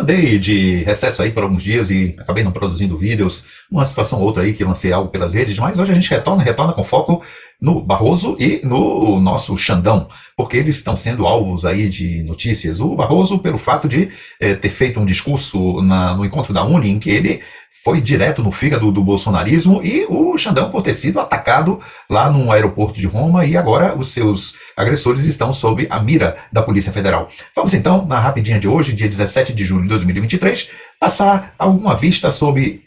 Andei de recesso aí por alguns dias e acabei não produzindo vídeos, uma situação ou outra aí que lancei algo pelas redes, mas hoje a gente retorna com foco no Barroso e no nosso Xandão, porque eles estão sendo alvos aí de notícias. O Barroso pelo fato de ter feito um discurso no encontro da Uni, em que ele foi direto no fígado do bolsonarismo, e o Xandão por ter sido atacado lá no aeroporto de Roma, e agora os seus agressores estão sob a mira da Polícia Federal. Vamos então, na rapidinha de hoje, dia 17 de julho de 2023, passar alguma vista sobre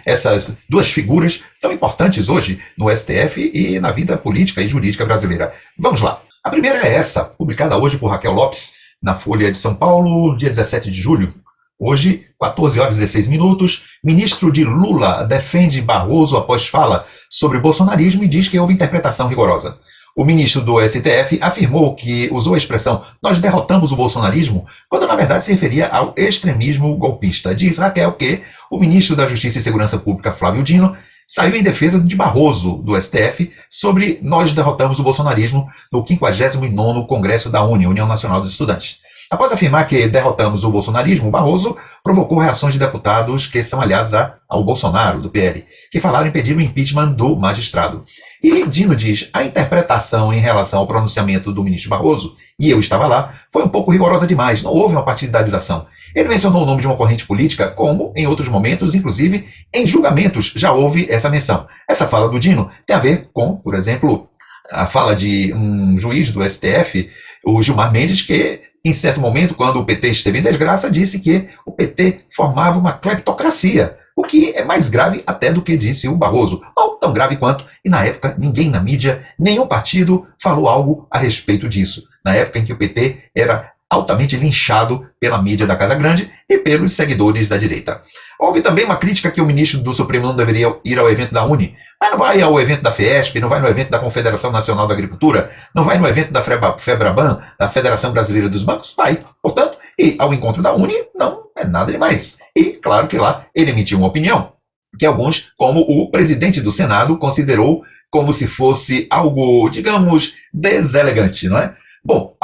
essas duas figuras tão importantes hoje no STF e na vida política e jurídica brasileira. Vamos lá. A primeira é essa, publicada hoje por Raquel Lopes, na Folha de São Paulo, dia 17 de julho. Hoje, 14 horas e 16 minutos, ministro de Lula defende Barroso após fala sobre bolsonarismo e diz que houve interpretação rigorosa. O ministro do STF afirmou que usou a expressão "nós derrotamos o bolsonarismo", quando na verdade se referia ao extremismo golpista. Diz Raquel que o ministro da Justiça e Segurança Pública, Flávio Dino, saiu em defesa de Barroso, do STF, sobre "nós derrotamos o bolsonarismo" no 59º Congresso da UNE, União Nacional dos Estudantes. Após afirmar que derrotamos o bolsonarismo, Barroso provocou reações de deputados que são aliados ao Bolsonaro, do PL, que falaram em pedir o impeachment do magistrado. E Dino diz: a interpretação em relação ao pronunciamento do ministro Barroso, e eu estava lá, foi um pouco rigorosa demais, não houve uma partidarização. Ele mencionou o nome de uma corrente política, como em outros momentos, inclusive em julgamentos, já houve essa menção. Essa fala do Dino tem a ver com, por exemplo, a fala de um juiz do STF, o Gilmar Mendes, que em certo momento, quando o PT esteve em desgraça, disse que o PT formava uma cleptocracia, o que é mais grave até do que disse o Barroso, ou tão grave quanto, e na época ninguém na mídia, nenhum partido falou algo a respeito disso, na época em que o PT era altamente linchado pela mídia da Casa Grande e pelos seguidores da direita. Houve também uma crítica que o ministro do Supremo não deveria ir ao evento da Uni, mas não vai ao evento da Fiesp, não vai no evento da Confederação Nacional da Agricultura, não vai no evento da FEBRABAN, da Federação Brasileira dos Bancos, vai. Portanto, ir ao encontro da Uni não é nada demais. E, claro que lá ele emitiu uma opinião, que alguns, como o presidente do Senado, considerou como se fosse algo, digamos, deselegante, não é? Bom,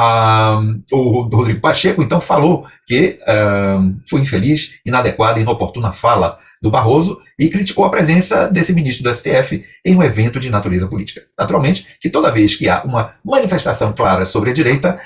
o Rodrigo Pacheco, então, falou que foi infeliz, inadequada e inoportuna fala do Barroso e criticou a presença desse ministro do STF em um evento de natureza política. Naturalmente, que toda vez que há uma manifestação clara sobre a direita,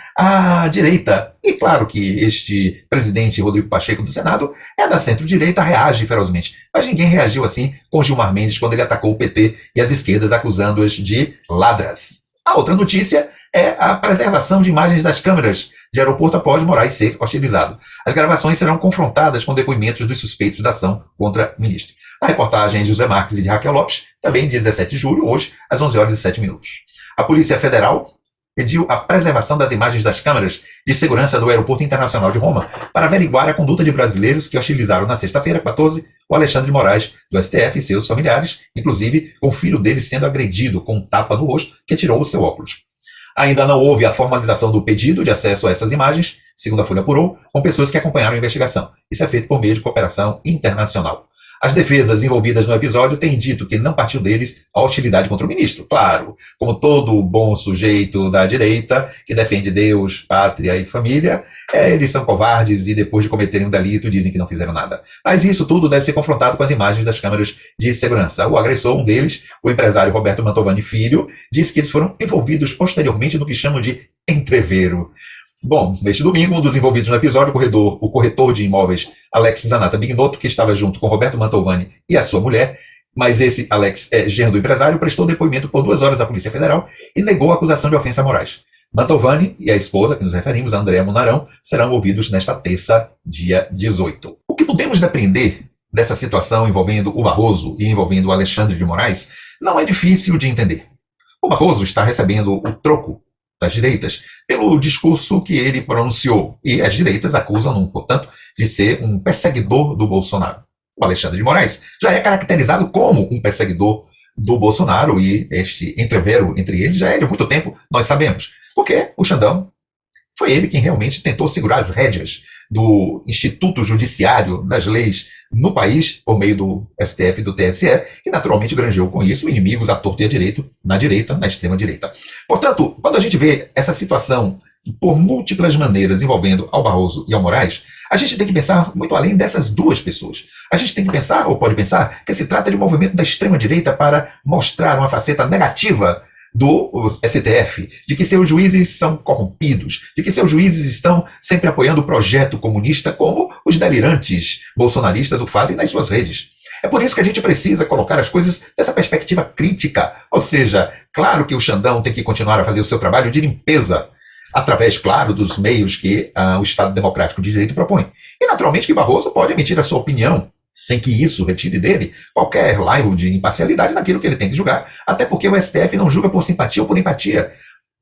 e claro que este presidente Rodrigo Pacheco do Senado é da centro-direita, reage ferozmente. Mas ninguém reagiu assim com Gilmar Mendes quando ele atacou o PT e as esquerdas, acusando-as de ladras. A outra notícia é a preservação de imagens das câmeras de aeroporto após Moraes ser hostilizado. As gravações serão confrontadas com depoimentos dos suspeitos da ação contra o ministro. A reportagem de José Marques e de Raquel Lopes, também dia 17 de julho, hoje, às 11 horas e 7 minutos. A Polícia Federal pediu a preservação das imagens das câmeras de segurança do Aeroporto Internacional de Roma para averiguar a conduta de brasileiros que hostilizaram na sexta-feira, 14, o Alexandre de Moraes, do STF, e seus familiares, inclusive com o filho dele sendo agredido com um tapa no rosto que tirou o seu óculos. Ainda não houve a formalização do pedido de acesso a essas imagens, segundo a Folha apurou, com pessoas que acompanharam a investigação. Isso é feito por meio de cooperação internacional. As defesas envolvidas no episódio têm dito que não partiu deles a hostilidade contra o ministro. Claro, como todo bom sujeito da direita, que defende Deus, pátria e família, eles são covardes e depois de cometerem um delito dizem que não fizeram nada. Mas isso tudo deve ser confrontado com as imagens das câmeras de segurança. O agressor, um deles, o empresário Roberto Mantovani Filho, disse que eles foram envolvidos posteriormente no que chamam de entrevero. Bom, neste domingo, um dos envolvidos no episódio, o corretor de imóveis Alex Zanata Bignotto, que estava junto com Roberto Mantovani e a sua mulher, mas esse Alex é genro do empresário, prestou depoimento por 2 horas à Polícia Federal e negou a acusação de ofensa a morais. Mantovani e a esposa, que nos referimos, Andréa Munarão, serão ouvidos nesta terça, dia 18. O que podemos depreender dessa situação envolvendo o Barroso e envolvendo o Alexandre de Moraes não é difícil de entender. O Barroso está recebendo o troco das direitas pelo discurso que ele pronunciou, e as direitas acusam-no, portanto, de ser um perseguidor do Bolsonaro. O Alexandre de Moraes já é caracterizado como um perseguidor do Bolsonaro, e este entrevero entre eles já é de muito tempo, nós sabemos, porque o Xandão foi ele quem realmente tentou segurar as rédeas do Instituto Judiciário das leis no país, por meio do STF e do TSE, e naturalmente granjeou com isso inimigos à torto e à direito, na extrema-direita. Portanto, quando a gente vê essa situação por múltiplas maneiras envolvendo ao Barroso e ao Moraes, a gente tem que pensar muito além dessas duas pessoas. A gente tem que pensar, ou pode pensar, que se trata de um movimento da extrema-direita para mostrar uma faceta negativa do STF, de que seus juízes são corrompidos, de que seus juízes estão sempre apoiando o projeto comunista, como os delirantes bolsonaristas o fazem nas suas redes. É por isso que a gente precisa colocar as coisas dessa perspectiva crítica, ou seja, claro que o Xandão tem que continuar a fazer o seu trabalho de limpeza, através, claro, dos meios que o Estado Democrático de Direito propõe. E, naturalmente, que Barroso pode emitir a sua opinião, sem que isso retire dele qualquer laivo de imparcialidade naquilo que ele tem que julgar, até porque o STF não julga por simpatia ou por empatia.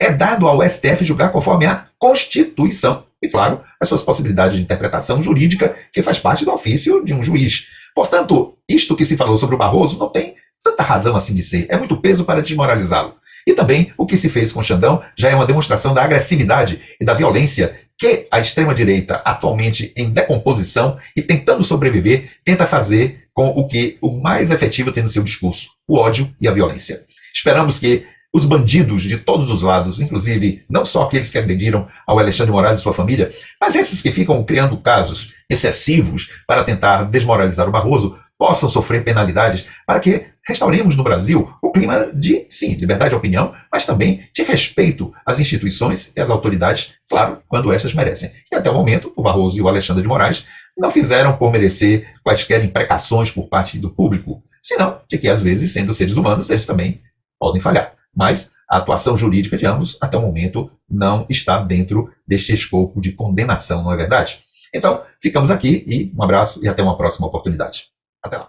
É dado ao STF julgar conforme a Constituição e, claro, as suas possibilidades de interpretação jurídica, que faz parte do ofício de um juiz. Portanto, isto que se falou sobre o Barroso não tem tanta razão assim de ser. É muito peso para desmoralizá-lo. E também o que se fez com o Xandão já é uma demonstração da agressividade e da violência que a extrema-direita, atualmente em decomposição e tentando sobreviver, tenta fazer com o que o mais efetivo tem no seu discurso: o ódio e a violência. Esperamos que os bandidos de todos os lados, inclusive não só aqueles que agrediram ao Alexandre de Moraes e sua família, mas esses que ficam criando casos excessivos para tentar desmoralizar o Barroso, possam sofrer penalidades para que restauremos no Brasil o clima de, sim, liberdade de opinião, mas também de respeito às instituições e às autoridades, claro, quando essas merecem. E até o momento, o Barroso e o Alexandre de Moraes não fizeram por merecer quaisquer imprecações por parte do público, senão de que, às vezes, sendo seres humanos, eles também podem falhar. Mas a atuação jurídica de ambos, até o momento, não está dentro deste escopo de condenação, não é verdade? Então, ficamos aqui e um abraço e até uma próxima oportunidade. Até lá.